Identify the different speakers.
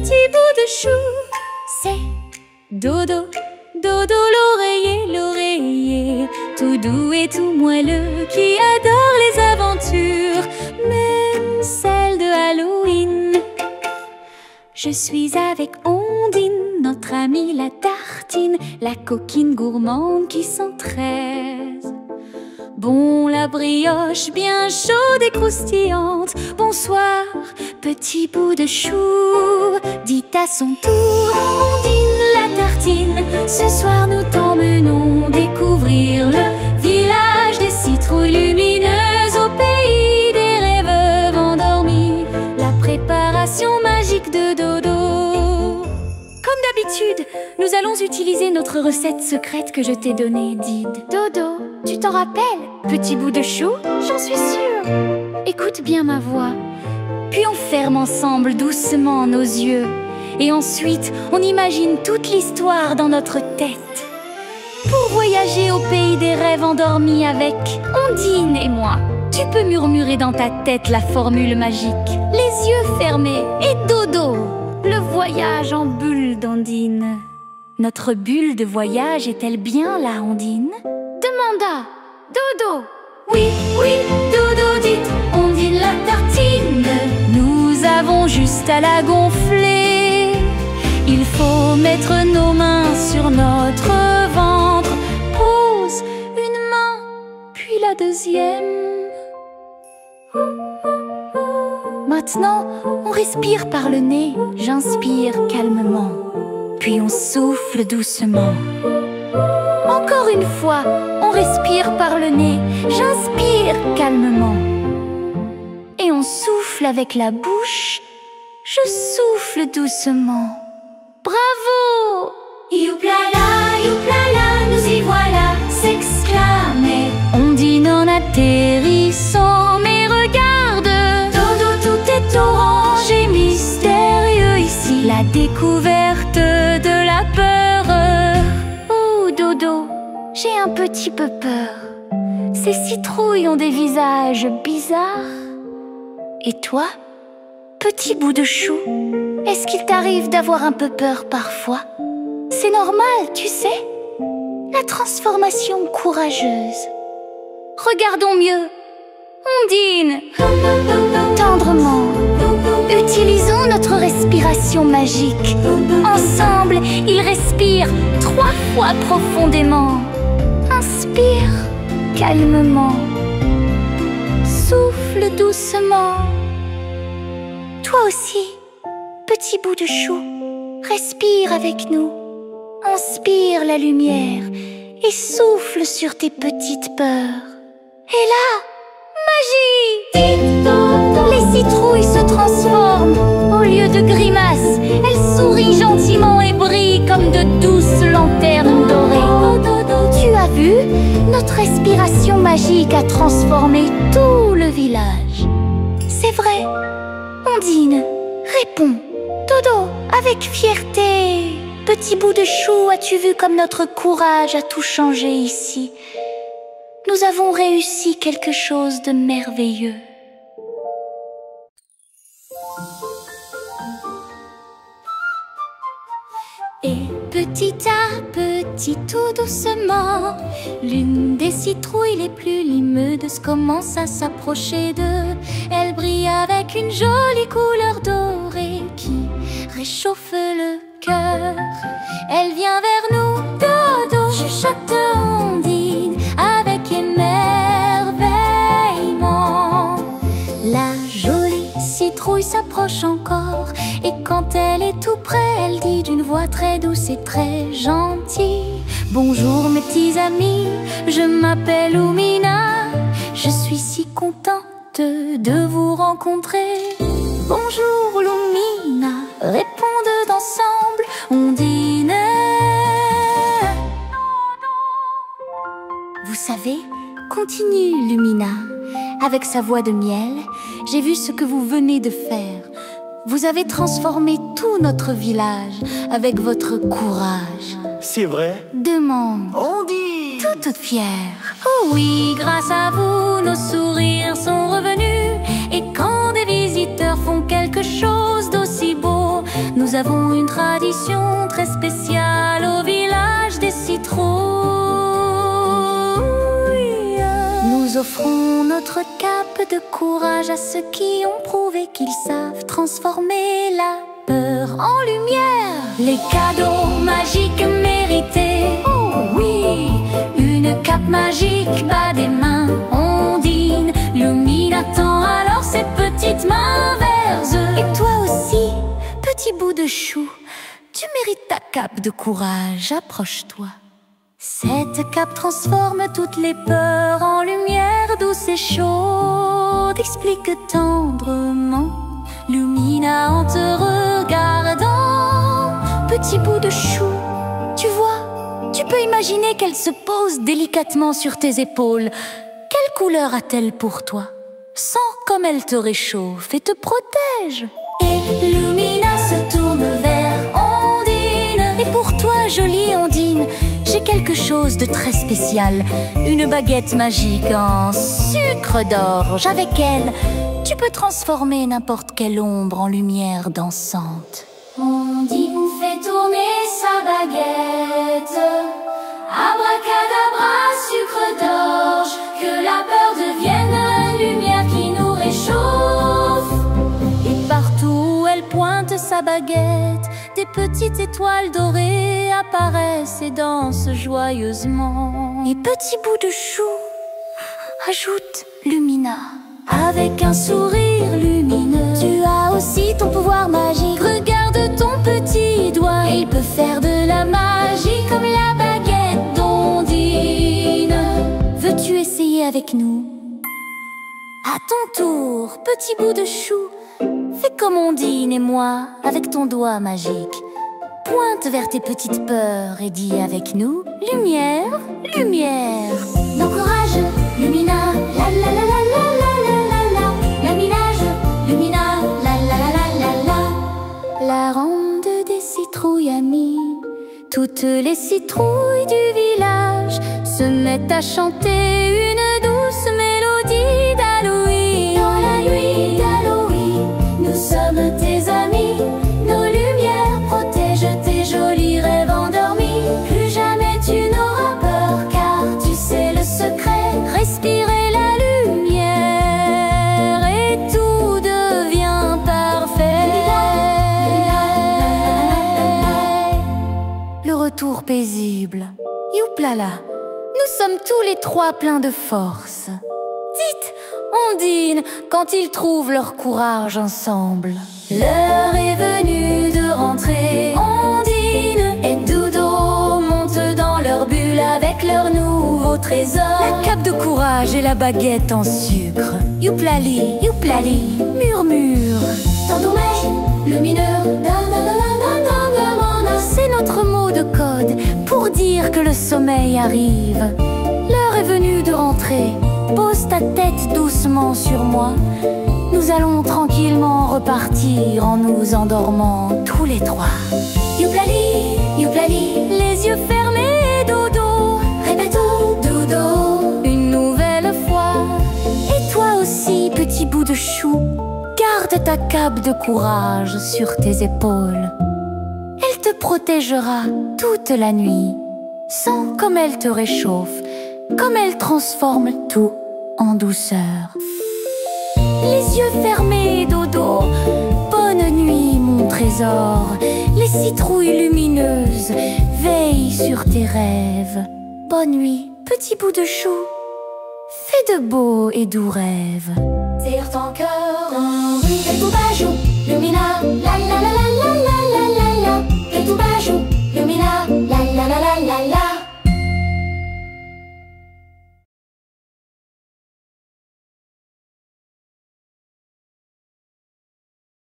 Speaker 1: petit bout de chou. C'est Dodo, Dodo l'oreiller, l'oreiller, tout doux et tout moelleux, qui adore les aventures, même celles de Halloween. Je suis avec Ondine, notre amie la tartine, la coquine gourmande qui s'entraise. Bon, la brioche bien chaude et croustillante. Bonsoir, petit bout de chou, dit à son tour Ondine la tartine. Ce soir nous t'emmenons découvrir le village des citrouilles lumineuses, au pays des rêves endormis. La préparation magique de Dodo. Comme d'habitude, nous allons utiliser notre recette secrète que je t'ai donnée, Dide. Dodo, tu t'en rappelles, petit bout de chou? J'en suis sûre. Écoute bien ma voix. Puis on ferme ensemble doucement nos yeux. Et ensuite, on imagine toute l'histoire dans notre tête. Pour voyager au pays des rêves endormis avec Ondine et moi, tu peux murmurer dans ta tête la formule magique, les yeux fermés, et Dodo, le voyage en bulle d'Ondine. Notre bulle de voyage est-elle bien là, Ondine? Demanda Dodo. Oui, oui, Dodo dit Ondine la tartine. Nous avons juste à la gonfler. Il faut mettre nos mains sur notre ventre. Pose une main, puis la deuxième. Maintenant, on respire par le nez. J'inspire calmement, puis on souffle doucement. Encore une fois, on respire par le nez. J'inspire calmement, et on souffle avec la bouche. Je souffle doucement. Bravo! Youplala, nous y voilà, s'exclamait Ondine en atterrissant. Mais regarde, Dodo, tout est orange et mystérieux ici. La découverte de la peur. Oh Dodo, j'ai un petit peu peur. Ces citrouilles ont des visages bizarres. Et toi, petit bout de chou, est-ce qu'il t'arrive d'avoir un peu peur parfois? C'est normal, tu sais. La transformation courageuse. Regardons mieux. Ondine, tendrement, utilisons notre respiration magique. Ensemble, il respire 3 fois profondément. Inspire calmement. Souffle doucement. Toi aussi, petit bout de chou, respire avec nous. Inspire la lumière et souffle sur tes petites peurs. Et là, magie! Les citrouilles se transforment. Au lieu de grimaces, elles sourient gentiment et brillent comme de douces lanternes dorées. Tu as vu? Notre respiration magique a transformé tout le village. C'est vrai. Ondine, réponds. Dodo, avec fierté. Petit bout de chou, as-tu vu comme notre courage a tout changé ici? Nous avons réussi quelque chose de merveilleux. Et petit à petit, tout doucement, l'une des citrouilles les plus limeuses commence à s'approcher d'eux. Elle brille avec une jolie couleur dorée qui réchauffe le cœur. Elle vient vers nous, Dodo, chuchote Ondine avec émerveillement. La jolie citrouille s'approche encore, et quand elle est tout près, elle dit d'une voix très douce et très gentille: bonjour mes petits amis, je m'appelle Lumina. Je suis si contente de vous rencontrer. Bonjour Lumina, répondent ensemble Ondine. Vous savez, continue Lumina. Avec sa voix de miel, j'ai vu ce que vous venez de faire. Vous avez transformé tout notre village avec votre courage.
Speaker 2: C'est vrai?
Speaker 1: Demande
Speaker 2: Ondine,
Speaker 1: toute fière. Oh oui, grâce à vous, nos sourires sont revenus. Et quand des visiteurs font quelque chose d'aussi beau, nous de courage à ceux qui ont prouvé qu'ils savent transformer la peur en lumière. Les cadeaux magiques mérités, oh oui, une cape magique bas des mains Ondine. Lumina tend alors ses petites mains vers eux. Et toi aussi, petit bout de chou, tu mérites ta cape de courage, approche-toi. Cette cape transforme toutes les peurs en lumière douce et chaude. Explique tendrement Lumina en te regardant. Petit bout de chou, tu vois, tu peux imaginer qu'elle se pose délicatement sur tes épaules. Quelle couleur a-t-elle pour toi? Sens comme elle te réchauffe et te protège. Et Lumina se tourne vers Ondine. Et pour toi, jolie Ondine, j'ai quelque chose de très spécial. Une baguette magique en sucre d'orge. Avec elle, tu peux transformer n'importe quelle ombre en lumière dansante. Ondine fait tourner sa baguette. Abracadabra, sucre d'orge. Que la peur devienne lumière qui nous réchauffe. Et partout où elle pointe sa baguette, des petites étoiles dorées apparaissent et dansent joyeusement. Et petit bout de chou, ajoute Lumina. Avec un sourire lumineux, tu as aussi ton pouvoir magique. Regarde ton petit doigt, il peut faire de la magie comme la baguette d'Ondine. Veux-tu essayer avec nous? À ton tour, petit bout de chou, fais comme Ondine et moi avec ton doigt magique. Pointe vers tes petites peurs et dis avec nous: lumière, lumière. L'encourage, Lumina, la la la la la la la la. L'aminage, Lumina, la la la la la la. La ronde des citrouilles amies, toutes les citrouilles du village se mettent à chanter une douce mélodie d'Halloween. Dans la nuit d'Halloween, nous sommes tes amis. Nos lumières protègent tes jolis rêves endormis. Plus jamais tu n'auras peur, car tu sais le secret. Respirer la lumière et tout devient parfait. Le retour paisible. Youplala, nous sommes tous les trois pleins de force. Dites, Ondine, quand ils trouvent leur courage ensemble. L'heure est venue de rentrer. Ondine et Doudou montent dans leur bulle avec leur nouveau trésor. La cape de courage et la baguette en sucre. Youplali, youplali, murmure. Tandoumé, lumineux, c'est notre mot de code pour dire que le sommeil arrive. L'heure est venue de rentrer. Pose ta tête doucement sur moi. Nous allons tranquillement repartir en nous endormant tous les trois. Youplali, youplali, les yeux fermés, dodo. Répétons, dodo, une nouvelle fois. Et toi aussi, petit bout de chou, garde ta cape de courage sur tes épaules. Elle te protégera toute la nuit. Sens comme elle te réchauffe, comme elle transforme tout en douceur. Les yeux fermés, dodo. Bonne nuit, mon trésor. Les citrouilles lumineuses veillent sur tes rêves. Bonne nuit, petit bout de chou. Fais de beaux et doux rêves. Tire ton cœur en rue et tout bajou.